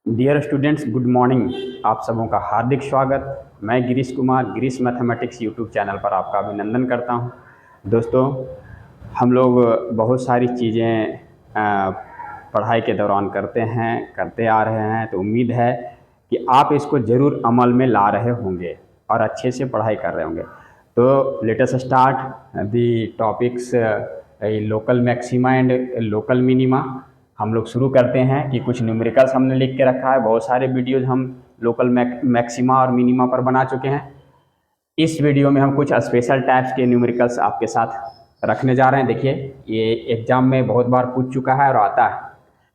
Dear students, good morning. आप सबों का हार्दिक स्वागत। मैं Girish Kumar Girish mathematics YouTube channel पर आपका अभिनंदन करता हूं। दोस्तों, हम लोग बहुत सारी चीज़ें पढ़ाई के दौरान करते आ रहे हैं, तो उम्मीद है कि आप इसको ज़रूर अमल में ला रहे होंगे और अच्छे से पढ़ाई कर रहे होंगे। तो let us start the topics local maxima and local minima. हम लोग शुरू करते हैं कि कुछ न्यूमेरिकल्स हमने लिख के रखा है। बहुत सारे वीडियोज हम लोकल मैक्सिमा और मिनिमा पर बना चुके हैं। इस वीडियो में हम कुछ स्पेशल टाइप्स के न्यूमेरिकल्स आपके साथ रखने जा रहे हैं। देखिए, ये एग्जाम में बहुत बार पूछ चुका है और आता है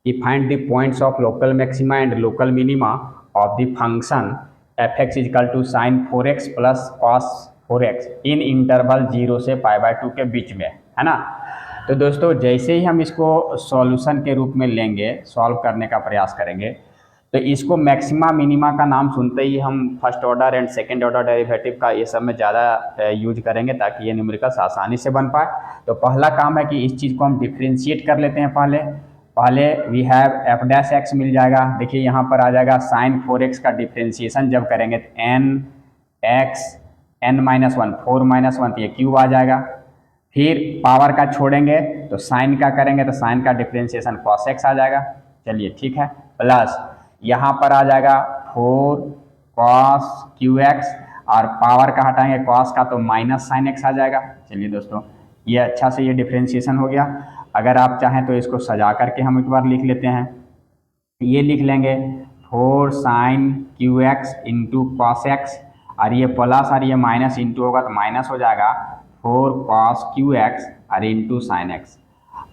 कि find the points of local maxima and local minima of the function F X equal to sine 4x प्लस कॉस 4x इन इंटरवल 0 से π/2 के बीच में, है ना। तो दोस्तों, जैसे ही हम इसको सॉल्यूशन के रूप में लेंगे, सॉल्व करने का प्रयास करेंगे, तो इसको मैक्सिमा मिनिमा का नाम सुनते ही हम first order and second order derivative का ये सब में ज़्यादा यूज करेंगे ताकि ये न्यूमेरिकल्स आसानी से बन पाए। तो पहला काम है कि इस चीज़ को हम डिफ्रेंशिएट कर लेते हैं। पहले we have F dash X मिल जाएगा। देखिए, यहाँ पर आ जाएगा साइन 4x का डिफ्रेंशिएशन जब करेंगे तो एन एक्स n-1 4-1 तो ये क्यूब आ जाएगा। फिर पावर का छोड़ेंगे तो साइन का करेंगे तो साइन का डिफ्रेंशिएशन कॉस एक्स आ जाएगा। चलिए ठीक है, प्लस यहाँ पर आ जाएगा 4 कॉस क्यू एक्स और पावर का हटाएंगे कॉस का तो माइनस साइन एक्स आ जाएगा। चलिए दोस्तों, ये अच्छा से ये डिफ्रेंशिएशन हो गया। अगर आप चाहें तो इसको सजा करके हम एक बार लिख लेते हैं। ये लिख लेंगे 4 sine Q X into cos X और ये प्लस और ये माइनस इंटू होगा तो माइनस हो जाएगा 4 कॉस क्यू एक्स और इंटू साइन एक्स।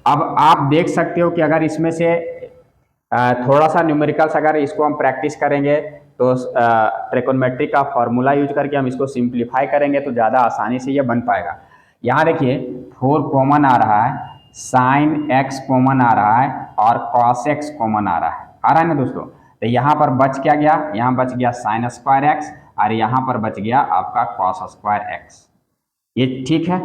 अब आप देख सकते हो कि अगर इसमें से थोड़ा सा न्यूमेरिकल्स अगर इसको हम प्रैक्टिस करेंगे तो ट्रिकोनोमेट्री का फॉर्मूला यूज करके हम इसको सिंप्लीफाई करेंगे तो ज़्यादा आसानी से ये बन पाएगा। यहाँ देखिए 4 कॉमन आ रहा है, साइन एक्स कॉमन आ रहा है और कॉस एक्स कॉमन आ रहा है ना दोस्तों। तो यहाँ पर बच क्या गया, यहाँ बच गया साइन स्क्वायर एक्स और यहाँ पर बच गया आपका कॉस स्क्वायर एक्स। ये ठीक है।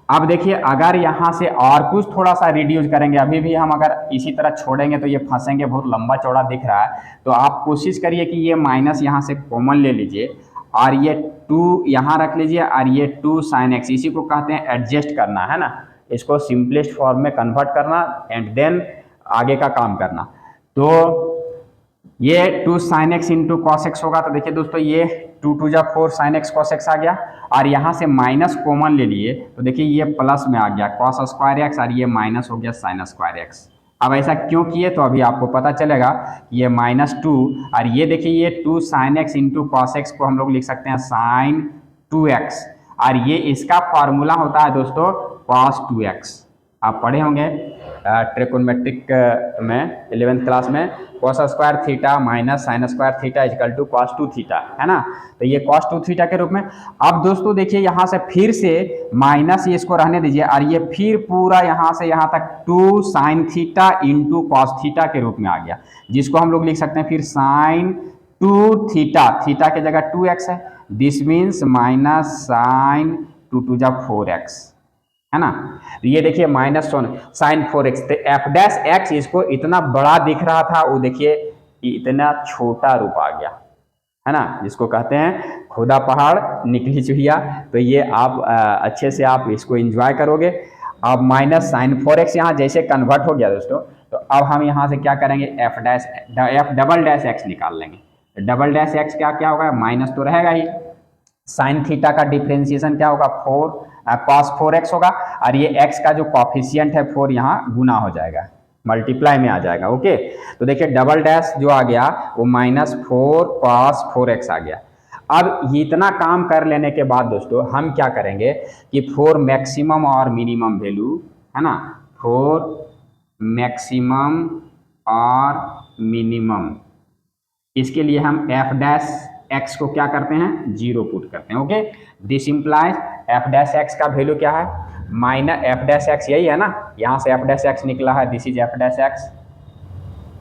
अब देखिए, अगर यहाँ से और कुछ थोड़ा सा रिड्यूस करेंगे, अभी भी हम अगर इसी तरह छोड़ेंगे तो ये फंसेंगे, बहुत लंबा चौड़ा दिख रहा है। तो आप कोशिश करिए कि ये माइनस यहाँ से कॉमन ले लीजिए और ये 2 यहाँ रख लीजिए और ये 2 साइन एक्स, इसी को कहते हैं एडजस्ट करना, है ना। इसको सिंपलेस्ट फॉर्म में कन्वर्ट करना एंड देन आगे का काम करना। तो ये 2 sine x into cos x होगा। तो देखिए दोस्तों, ये 2 जा 4 साइन एक्स कॉस एक्स आ गया और यहाँ से माइनस कॉमन ले लिए तो देखिए ये प्लस में आ गया कॉस स्क्वायर एक्स और ये माइनस हो गया साइन स्क्वायर एक्स। अब ऐसा क्यों किए तो अभी आपको पता चलेगा। ये -2 और ये देखिए ये 2 sine x into cos x को हम लोग लिख सकते हैं साइन 2x और ये इसका फॉर्मूला होता है दोस्तों कॉस 2x। आप पढ़े होंगे ट्रिकोनोमेट्रिक में 11th क्लास में, cos square theta minus sine square theta equal to cos 2 theta, है ना। तो ये कॉस 2 थीटा के रूप में। अब दोस्तों देखिए, यहाँ से फिर से माइनस ये इसको रहने दीजिए और ये फिर पूरा यहाँ से यहाँ तक 2 sine theta into cos theta के रूप में आ गया, जिसको हम लोग लिख सकते हैं फिर साइन 2 थीटा, थीटा की जगह 2x है। दिस मीन्स माइनस साइन 2 जा 4x, है ना। ये देखिए माइनस साइन 4x, तो एफ डैश एक्स इसको इतना बड़ा दिख रहा था, वो देखिए इतना छोटा रूप आ गया, है ना, जिसको कहते हैं खुदा पहाड़ निकली चुहिया। तो ये आप अच्छे से आप इसको एंजॉय करोगे। अब माइनस साइन 4x यहाँ जैसे कन्वर्ट हो गया दोस्तों, तो अब हम यहाँ से क्या करेंगे, एफ डबल डैश एक्स निकाल लेंगे। डबल डैश एक्स क्या क्या होगा, माइनस तो रहेगा ही, साइन थीटा का डिफ्रेंशिएशन क्या होगा 4 कॉस 4x होगा और ये x का जो कॉफिशियंट है 4 यहाँ गुना हो जाएगा, मल्टीप्लाई में आ जाएगा। ओके, तो देखिए डबल डैश जो आ गया वो -4 कॉस 4x आ गया। अब इतना काम कर लेने के बाद दोस्तों हम क्या करेंगे कि 4 मैक्सिमम और मिनिमम वैल्यू, है ना, 4 मैक्सिमम और मिनिमम, इसके लिए हम एफ डैश एक्स को क्या करते हैं, 0 पुट करते हैं। Okay, this implies F dash x का वैल्यू क्या है, माइनस एफ डैश एक्स, यही है ना, यहाँ से एफ डैश एक्स निकला है, this is F dash X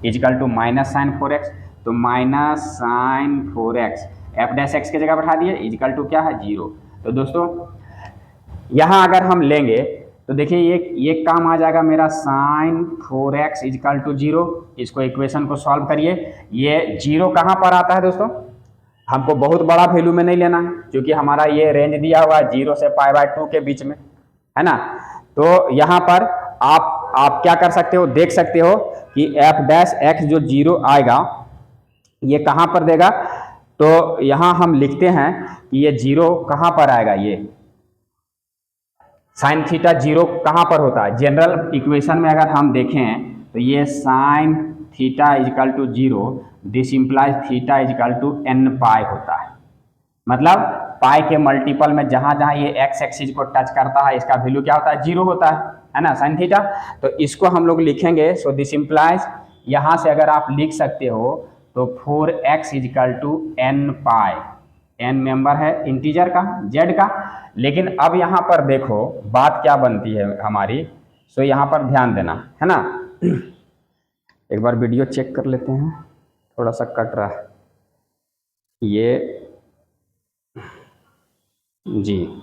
equal to minus sine 4x, तो minus sine 4x F dash X की जगह बैठा दिए, इजकल टू क्या है 0। तो दोस्तों यहाँ अगर हम लेंगे तो देखिए ये काम आ जाएगा मेरा साइन 4x इजकल टू 0। इसको इक्वेशन को सॉल्व करिए। ये 0 कहाँ पर आता है दोस्तों? हमको बहुत बड़ा वैल्यू में नहीं लेना है, क्योंकि हमारा ये रेंज दिया हुआ है 0 से π/2 के बीच में, है ना। तो यहाँ पर आप क्या कर सकते हो, देख सकते हो कि f' जो 0 आएगा ये कहाँ पर देगा। तो यहाँ हम लिखते हैं कि ये 0 कहाँ पर आएगा। ये साइन थीटा 0 कहाँ पर होता है? जनरल इक्वेशन में अगर हम देखें तो ये sine theta equal to 0, this implies theta equal to n pi होता है। मतलब पाई के मल्टीपल में जहां जहां ये x एक्सिस को टच करता है इसका वैल्यू क्या होता है? 0 होता है ना, साइन थीटा। तो इसको हम लोग लिखेंगे, सो दिस इम्प्लाइज, यहां से अगर आप लिख सकते हो तो 4x equal to n pi, n member है इंटीजर का, z का। लेकिन अब यहाँ पर देखो बात क्या बनती है हमारी, सो यहाँ पर ध्यान देना है ना। एक बार वीडियो चेक कर लेते हैं, थोड़ा सा कट रहा है ये जी,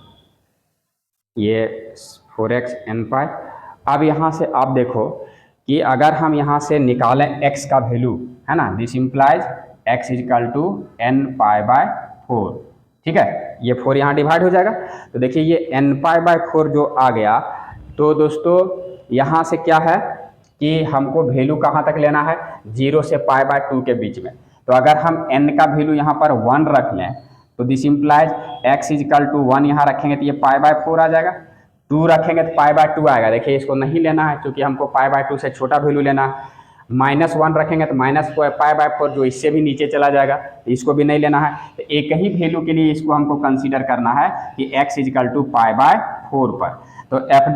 ये 4x n पाई। अब यहाँ से आप देखो कि अगर हम यहाँ से निकालें x का वैल्यू, है ना, this implies x equal to n π/4। ठीक है, ये 4 यहाँ डिवाइड हो जाएगा। तो देखिए ये n π/4 जो आ गया, तो दोस्तों यहाँ से क्या है कि हमको वैल्यू कहाँ तक लेना है? 0 से π/2 के बीच में। तो अगर हम n का वैल्यू यहाँ पर 1 रख लें तो this implies x equal to 1 यहाँ रखेंगे तो ये π/4 आ जाएगा। 2 रखेंगे तो π/2 आएगा। देखिए इसको नहीं लेना है क्योंकि हमको π/2 से छोटा वैल्यू लेना है। -1 रखेंगे तो -π/4 जो इससे भी नीचे चला जाएगा, तो इसको भी नहीं लेना है। तो एक ही वैल्यू के लिए इसको हमको कंसीडर करना है कि x इजकल टू π/4 पर। तो f'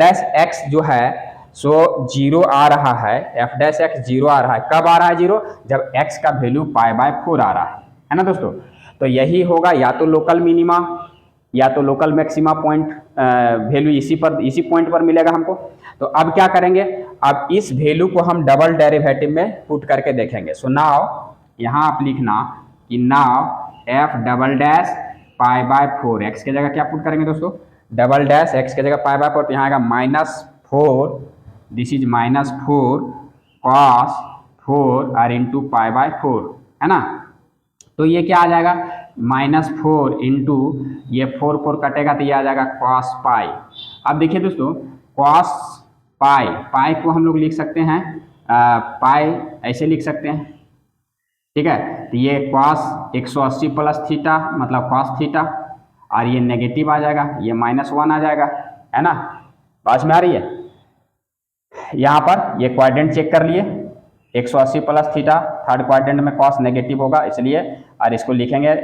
जो है सो 0 आ रहा है, f' 0 आ रहा है। कब आ रहा है 0? जब x का वैल्यू π/4 आ रहा है ना दोस्तों। तो यही होगा, या तो लोकल मिनिमा या तो लोकल मैक्सिमा पॉइंट वैल्यू इसी पॉइंट पर मिलेगा हमको। तो अब क्या करेंगे, अब इस वैल्यू को हम डबल डेरिवेटिव में पुट करके देखेंगे। सो नाउ यहाँ आप लिखना कि नाउ f" π/4, x की जगह क्या पुट करेंगे दोस्तों? डबल डैश, x की जगह π/4, तो यहाँ आएगा -4, this is -4 cos 4 r into π/4, है ना। तो ये क्या आ जाएगा? -4 इंटू ये 4 कटेगा तो ये आ जाएगा cos पाई। अब देखिए दोस्तों cos पाई को हम लोग लिख सकते हैं, पाई ऐसे लिख सकते हैं, ठीक है। तो ये cos 180 प्लस थीटा मतलब cos थीटा, और ये नेगेटिव आ जाएगा, ये -1 आ जाएगा, है ना। बात में आ रही है? यहाँ पर ये क्वाड्रेंट चेक कर लिए, 180 प्लस थीटा, थर्ड क्वाड्रेंट में cos नेगेटिव होगा इसलिए, और इसको लिखेंगे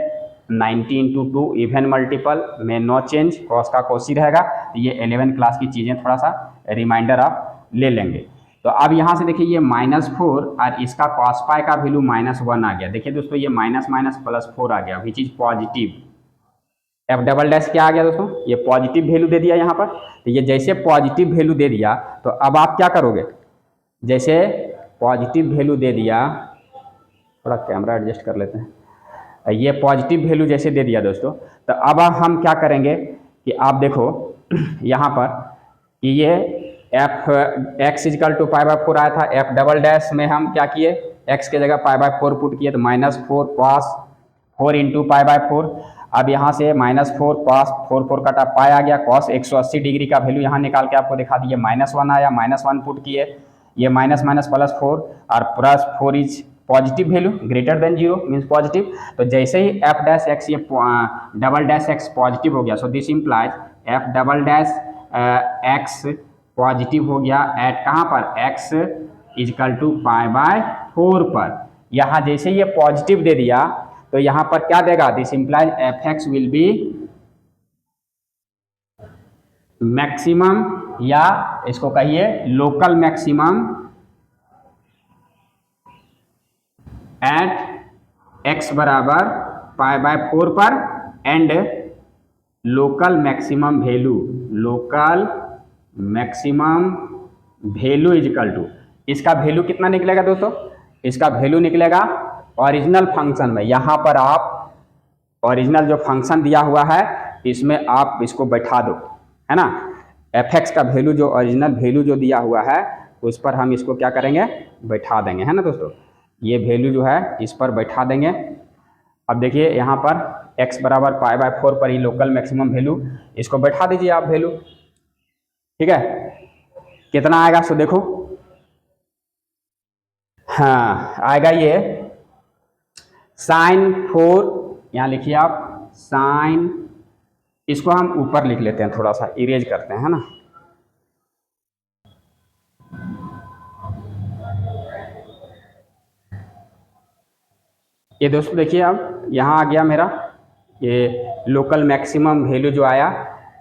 90 इंटू 2 इवन मल्टीपल में नो चेंज, cos का cos ही रहेगा। तो ये 11 क्लास की चीज़ें थोड़ा सा रिमाइंडर आप ले लेंगे। तो अब यहाँ से देखिए ये -4 और इसका cos पाई का वैल्यू -1 आ गया। देखिए दोस्तों ये -+4 आ गया विच इज पॉजिटिव। f" क्या आ गया दोस्तों? ये पॉजिटिव वैल्यू दे दिया यहाँ पर। तो ये जैसे पॉजिटिव वैल्यू दे दिया तो अब आप क्या करोगे, जैसे पॉजिटिव वैल्यू दे दिया, थोड़ा कैमरा एडजस्ट कर लेते हैं, ये पॉजिटिव वैल्यू जैसे दे दिया दोस्तों, तो अब हम क्या करेंगे कि आप देखो यहाँ पर कि ये x इजकल टू π/4 आया था, f" में हम क्या किए, x के जगह π/4 पुट किए तो -4 cos 4 इंटू π/4। अब यहाँ से -4 cos 4 कटा पाई आ गया, cos 180 डिग्री का वैल्यू यहाँ निकाल के आपको दिखा दिए, -1 आया, -1 पुट किए, ये -+4 और +4 is positive value greater than 0 means positive. तो जैसे ही f' ये "x" पॉजिटिव हो गया, सो दिस इम्प्लाइज f" पॉजिटिव हो गया एट कहाँ पर, x इजकल टू π/4 पर। यहाँ जैसे ये पॉजिटिव दे दिया तो यहाँ पर क्या देगा, this implies f(x) will be maximum, या इसको कहिए लोकल मैक्सिमम एट x बराबर π/4 पर, and local maximum value equal to, इसका वैल्यू कितना निकलेगा दोस्तों, इसका वैल्यू निकलेगा ओरिजिनल फंक्शन में। यहाँ पर आप ओरिजिनल जो फंक्शन दिया हुआ है इसमें आप इसको बैठा दो, है ना। एफ एक्स का वैल्यू जो ओरिजिनल वैल्यू जो दिया हुआ है उस पर हम इसको क्या करेंगे, बैठा देंगे, है ना दोस्तों। ये वैल्यू जो है इस पर बैठा देंगे। अब देखिए यहाँ पर x बराबर π/4 पर ही लोकल मैक्सिमम वैल्यू, इसको बैठा दीजिए आप वैल्यू, ठीक है। कितना आएगा सो देखो, हाँ आएगा ये sin4, यहाँ लिखिए आप साइन, इसको हम ऊपर लिख लेते हैं, थोड़ा सा इरेज करते हैं, है ना। ये दोस्तों देखिए अब यहाँ आ गया मेरा ये लोकल मैक्सिमम वैल्यू जो आया,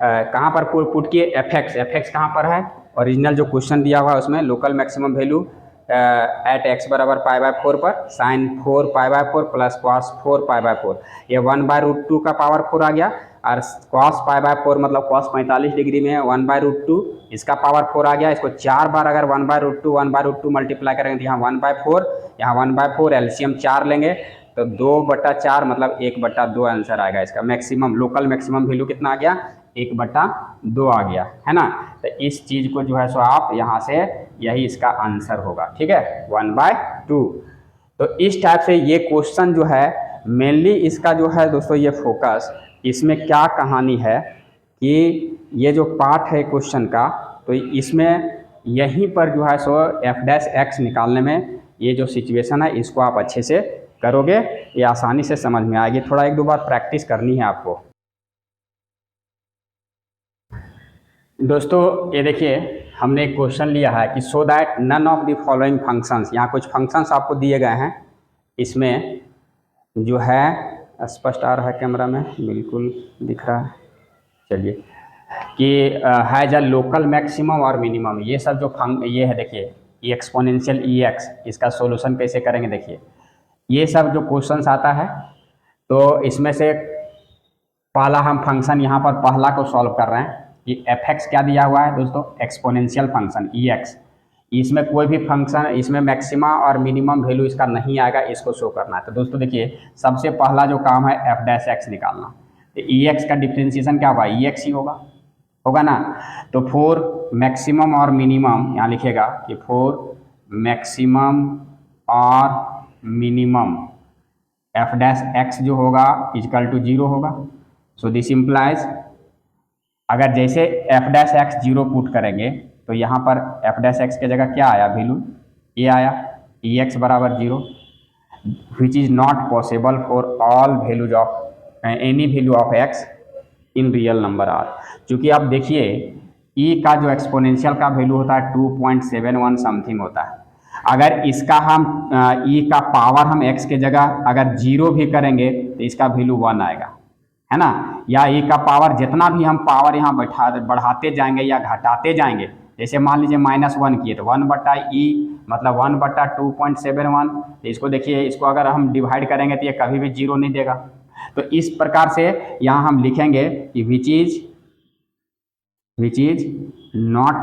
कहाँ पर पुट किए, एफ एक्स कहाँ पर है, ओरिजिनल जो क्वेश्चन दिया हुआ है उसमें local maximum value at x बराबर π/4 पर sin4 π/4 प्लस cos4 π/4, ये 1/√2 का पावर 4 आ गया, और cos π/4 मतलब cos 45 डिग्री में 1/√2, इसका पावर 4 आ गया। इसको 4 बार अगर 1/√2 मल्टीप्लाई करेंगे तो यहाँ 1/4, यहाँ 1/4 एलसीएम 4 लेंगे तो 2/4 मतलब 1/2 आंसर आएगा इसका। मैक्सिमम लोकल मैक्सिमम वैल्यू कितना आ गया, 1/2 आ गया, है ना। तो इस चीज़ को जो है सो आप यहाँ से, यही इसका आंसर होगा, ठीक है, 1/2। तो इस टाइप से ये क्वेश्चन जो है मेनली इसका जो है दोस्तों ये फोकस, इसमें क्या कहानी है कि ये जो पार्ट है क्वेश्चन का, तो इसमें यहीं पर जो है सो f' निकालने में ये जो सिचुएशन है इसको आप अच्छे से करोगे, ये आसानी से समझ में आएगी। थोड़ा एक दो बार प्रैक्टिस करनी है आपको। दोस्तों ये देखिए हमने एक क्वेश्चन लिया है कि so that none of the following functions, यहाँ कुछ फंक्शंस आपको दिए गए हैं, इसमें जो है स्पष्ट आ रहा है कैमरा में, बिल्कुल दिख रहा है, चलिए, कि हैज अ लोकल मैक्सिमम और मिनिमम, ये सब जो ये है देखिए, ये एक्सपोनेंशियल ई एक्स, इसका सोल्यूशन कैसे करेंगे देखिए। ये सब जो क्वेश्चंस आता है तो इसमें से पहला हम फंक्शन यहाँ पर पहला को सॉल्व कर रहे हैं कि एफ एक्स क्या दिया हुआ है दोस्तों, एक्सपोनेंशियल फंक्शन ई एक्स, इसमें कोई भी फंक्शन, इसमें मैक्सिमा और मिनिमम वैल्यू इसका नहीं आएगा, इसको शो करना है। तो दोस्तों देखिए सबसे पहला जो काम है f' निकालना, तो ई एक्स का डिफ्रेंशिएशन क्या होगा, ई एक्स ही होगा ना। तो फोर मैक्सिमम और मिनिमम यहाँ लिखेगा कि फोर मैक्सिमम और मिनिमम f' जो होगा इक्वल टू 0 होगा। सो दिस इम्प्लाइज, अगर जैसे f' 0 पुट करेंगे तो यहाँ पर f' के जगह क्या आया वैल्यू, ये आया ई एक्स बराबर 0, which is not possible for all values of any value of x in real number R. चूँकि आप देखिए e का जो एक्सपोनेंशियल का वैल्यू होता है 2.71 समथिंग होता है, अगर इसका हम e का पावर हम x के जगह अगर 0 भी करेंगे तो इसका वैल्यू 1 आएगा, है ना। या e का पावर जितना भी हम पावर यहाँ बढ़ाते जाएंगे या घटाते जाएंगे, जैसे मान लीजिए -1 किए तो 1/e मतलब 1/2.71, तो इसको देखिए, इसको अगर हम डिवाइड करेंगे तो ये कभी भी 0 नहीं देगा। तो इस प्रकार से यहाँ हम लिखेंगे कि which is not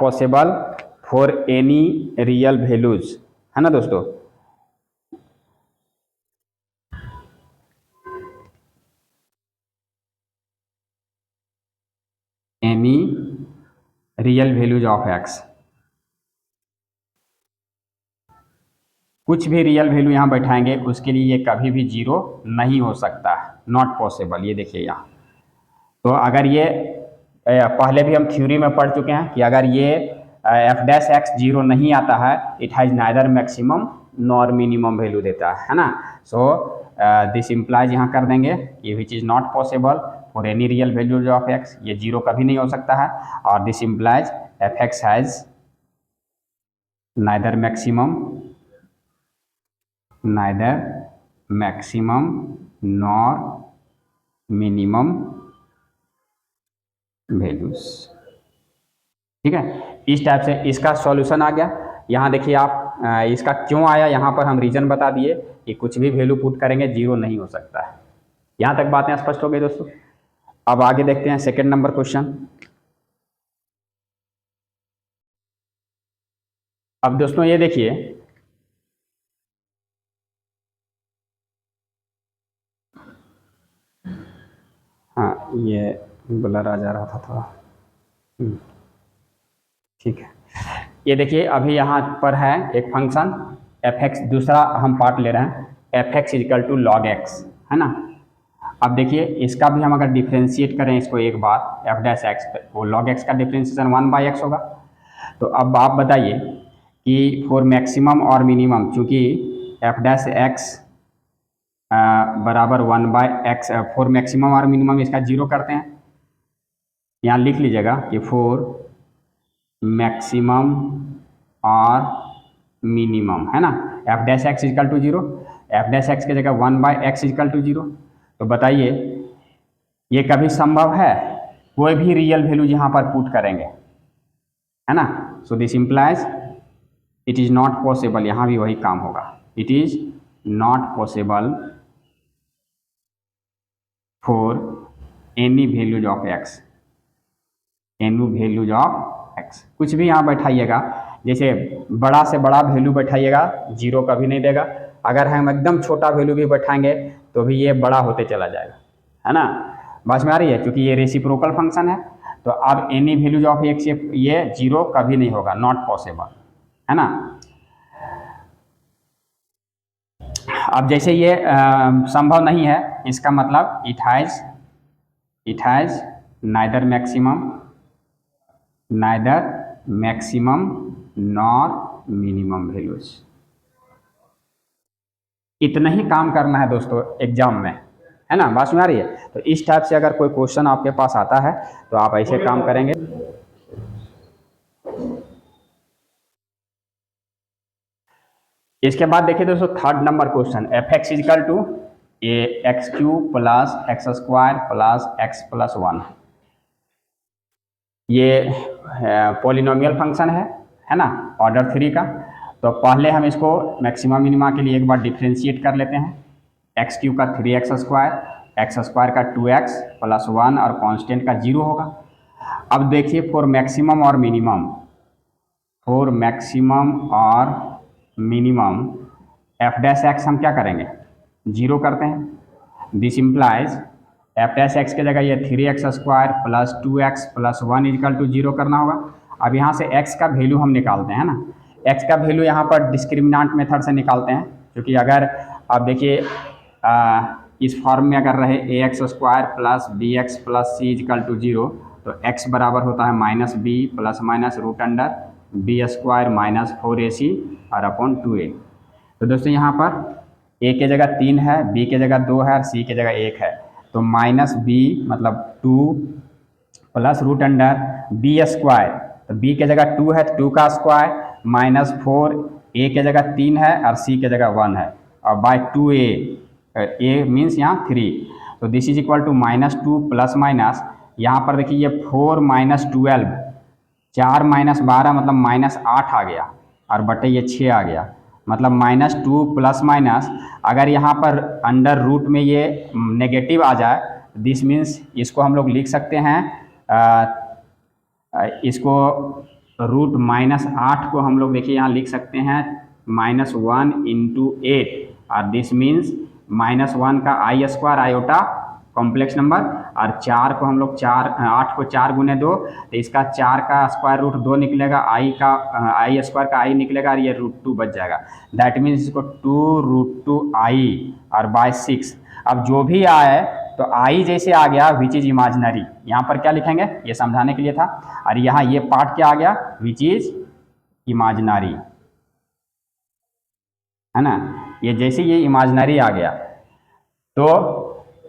possible for any real values, है ना दोस्तों। Any real values of x, कुछ भी रियल वैल्यू यहाँ बैठाएंगे उसके लिए ये कभी भी 0 नहीं हो सकता, नॉट पॉसिबल। ये देखिए यहाँ, तो अगर ये पहले भी हम थ्योरी में पढ़ चुके हैं कि अगर ये f' 0 नहीं आता है, it has neither maximum nor minimum value देता है ना। सो दिस इम्प्लाइज यहाँ कर देंगे कि विच is not possible for any real values of x, ये 0 कभी नहीं हो सकता है। और this implies f(x) has neither maximum nor minimum values, ठीक है। इस टाइप से इसका सॉल्यूशन आ गया। यहाँ देखिए आप, इसका क्यों आया यहाँ पर हम रीजन बता दिए कि कुछ भी वैल्यू पुट करेंगे 0 नहीं हो सकता है। यहाँ तक बातें स्पष्ट हो गई दोस्तों। अब आगे देखते हैं सेकंड नंबर क्वेश्चन। अब दोस्तों ये देखिए, हाँ ये ब्लर आ जा रहा था थोड़ा। ठीक है, ये देखिए अभी यहाँ पर है एक फंक्शन एफ एक्स, दूसरा हम पार्ट ले रहे हैं F X equal to log X, है ना। अब देखिए इसका भी हम अगर डिफ्रेंशिएट करें इसको एक बार एफ डैश एक्स, वो लॉग एक्स का डिफ्रेंशिएशन 1/x होगा। तो अब आप बताइए कि फॉर मैक्सिमम और मिनिमम, चूँकि एफ डैश एक्स बराबर 1/x, फॉर मैक्सिमम और मिनिमम इसका जीरो करते हैं। यहाँ लिख लीजिएगा कि फॉर मैक्सिमम और मिनिमम, है ना, F dash X equal to zero, F dash X की जगह 1/x इजकल टू जीरो। तो बताइए ये कभी संभव है? कोई भी रियल वैल्यू यहाँ पर पुट करेंगे, है ना। सो this implies it is not possible, यहाँ भी वही काम होगा, it is not possible for any values of x, any values of x. कुछ भी यहाँ बैठाइएगा, जैसे बड़ा से बड़ा वैल्यू बैठाइएगा जीरो कभी नहीं देगा, अगर हम एकदम छोटा वैल्यू भी बैठाएंगे तो भी ये बड़ा होते चला जाएगा, है ना। समझ में आ रही है? क्योंकि ये रेसिप्रोकल फंक्शन है। तो अब एनी वैल्यूज ऑफ एक्स ये जीरो कभी नहीं होगा, नॉट पॉसिबल, है ना। अब जैसे ये संभव नहीं है, इसका मतलब it has neither maximum nor minimum values. इतना ही काम करना है दोस्तों एग्जाम में, है ना। बात में आ रही है? तो इस टाइप से अगर कोई क्वेश्चन आपके पास आता है तो आप ऐसे काम करेंगे। इसके बाद देखिए दोस्तों third number question, F X equal to A X cube plus X square plus X plus 1। ये पॉलिनोमियल फंक्शन है ना, ऑर्डर 3 का। तो पहले हम इसको मैक्सिमम मिनिमा के लिए एक बार डिफ्रेंशिएट कर लेते हैं। एक्स क्यूब का 3x स्क्वायर, एक्स स्क्वायर का 2x प्लस 1 और कांस्टेंट का 0 होगा। अब देखिए फॉर मैक्सिमम और मिनिमम एफ डैश एक्स हम क्या करेंगे? 0 करते हैं। This implies F dash X की जगह ये 3x square plus 2x plus 1 equal to 0 करना होगा। अब यहाँ से x का वैल्यू हम निकालते हैं ना, x का वैल्यू यहाँ पर डिस्क्रिमिनेंट मेथड से निकालते हैं, क्योंकि अगर आप देखिए इस फॉर्म में अगर रहे A X square plus B X plus C equal to 0, तो x बराबर होता है minus B plus minus root under B square minus 4ac और अपॉन 2a। तो दोस्तों यहाँ पर a की जगह 3 है, b की जगह 2 है और c की जगह 1 है। तो माइनस बी मतलब 2 plus root under B square, तो b की जगह 2 है, 2 का स्क्वायर माइनस 4, a की जगह 3 है और c की जगह 1 है, और बाय 2a, a मीन्स यहाँ 3। तो this is equal to -2 plus minus, यहाँ पर देखिए ये 4 माइनस 12, 4 माइनस 12 मतलब -8 आ गया, और बटे ये 6 आ गया, मतलब -2 प्लस माइनस, अगर यहाँ पर अंडर रूट में ये नेगेटिव आ जाए, दिस मीन्स इसको हम लोग लिख सकते हैं, इसको रूट -8 को हम लोग देखिए यहाँ लिख सकते हैं -1 × 8, और दिस मीन्स -1 का आई स्क्वायर आयोटा कॉम्प्लेक्स नंबर, और 4 को हम लोग 8 को 4 गुने 2, तो इसका 4 का स्क्वायर रूट 2 निकलेगा, आई स्क्वायर का आई निकलेगा, और ये √2 बच जाएगा। दैट मीन्स इसको 2√2i और बाय 6। अब जो भी आए तो i जैसे आ गया विच इज इमेजिनरी, यहाँ पर क्या लिखेंगे ये समझाने के लिए था, और यहाँ ये पार्ट क्या आ गया विच इज इमेजिनरी, है ना। ये जैसे ये इमेजिनरी आ गया तो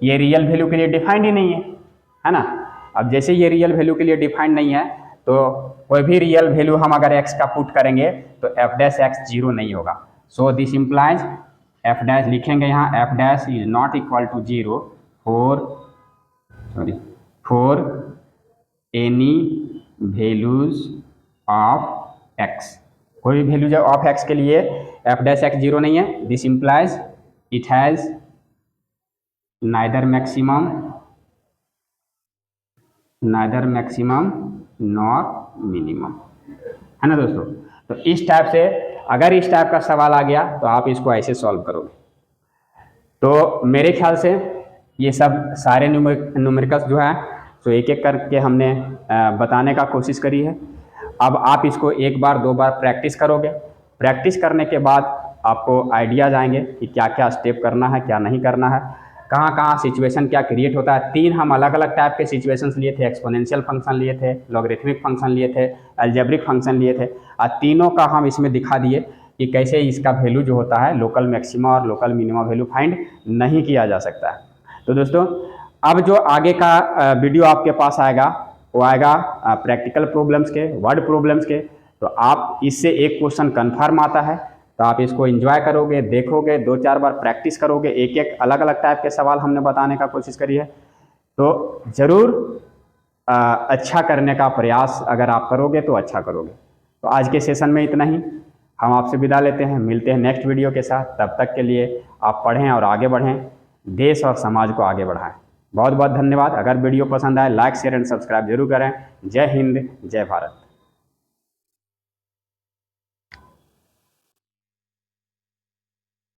ये रियल वैल्यू के लिए डिफाइंड ही नहीं है ना। अब जैसे ये रियल वैल्यू के लिए डिफाइंड नहीं है, तो कोई भी रियल वैल्यू हम अगर x का पुट करेंगे तो एफ डैश एक्स 0 नहीं होगा। So this implies F dash लिखेंगे यहाँ, F dash is not equal to 0 for any values of x। कोई भी वैल्यूज ऑफ x के लिए एफ डैश एक्स 0 नहीं है। This implies it has neither maximum nor minimum, है ना दोस्तों। तो इस टाइप से अगर इस टाइप का सवाल आ गया तो आप इसको ऐसे सॉल्व करोगे। तो मेरे ख्याल से ये सब सारे न्यूमेरिकल्स जो है तो एक एक करके हमने बताने का कोशिश करी है। अब आप इसको एक बार दो बार प्रैक्टिस करोगे। प्रैक्टिस करने के बाद आपको आइडियाज़ आएंगे कि क्या क्या स्टेप करना है, क्या नहीं करना है, कहाँ कहाँ सिचुएशन क्या क्रिएट होता है। 3 हम अलग अलग टाइप के सिचुएशंस लिए थे, एक्सपोनेंशियल फंक्शन लिए थे, लॉगरिथमिक फंक्शन लिए थे, अलजेब्रिक फंक्शन लिए थे, और तीनों का हम इसमें दिखा दिए कि कैसे इसका वैल्यू जो होता है लोकल मैक्सिमा और लोकल मिनिमा वैल्यू फाइंड नहीं किया जा सकता है। तो दोस्तों अब जो आगे का वीडियो आपके पास आएगा वो आएगा प्रैक्टिकल प्रॉब्लम्स के, वर्ड प्रॉब्लम्स के। तो आप इससे एक क्वेश्चन कन्फर्म आता है तो आप इसको एंजॉय करोगे, देखोगे, 2-4 बार प्रैक्टिस करोगे। एक एक अलग अलग टाइप के सवाल हमने बताने का कोशिश करी है, तो ज़रूर अच्छा करने का प्रयास अगर आप करोगे तो अच्छा करोगे। तो आज के सेशन में इतना ही, हम आपसे विदा लेते हैं, मिलते हैं नेक्स्ट वीडियो के साथ। तब तक के लिए आप पढ़ें और आगे बढ़ें, देश और समाज को आगे बढ़ाएं। बहुत बहुत धन्यवाद। अगर वीडियो पसंद आए लाइक शेयर एंड सब्सक्राइब जरूर करें। जय हिंद, जय भारत।